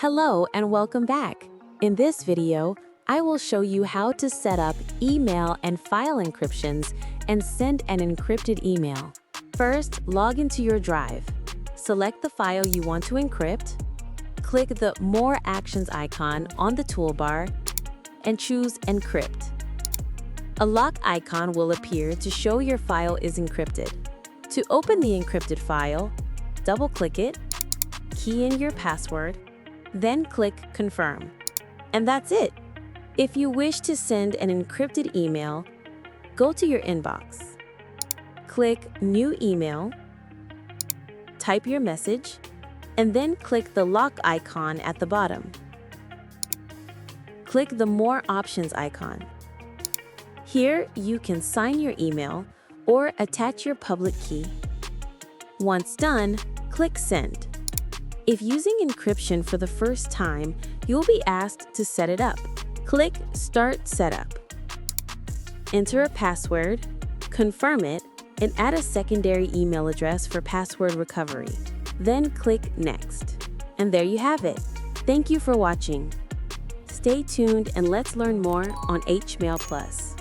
Hello and welcome back. In this video, I will show you how to set up email and file encryptions and send an encrypted email. First, log into your drive. Select the file you want to encrypt. Click the More Actions icon on the toolbar and choose Encrypt. A lock icon will appear to show your file is encrypted. To open the encrypted file, double-click it, key in your password, then click Confirm. And that's it. If you wish to send an encrypted email, go to your inbox. Click New Email, type your message, and then click the lock icon at the bottom. Click the More Options icon. Here, you can sign your email or attach your public key. Once done, click Send. If using encryption for the first time, you'll be asked to set it up. Click Start Setup. Enter a password, confirm it, and add a secondary email address for password recovery. Then click Next. And there you have it. Thank you for watching. Stay tuned and let's learn more on HMailPlus.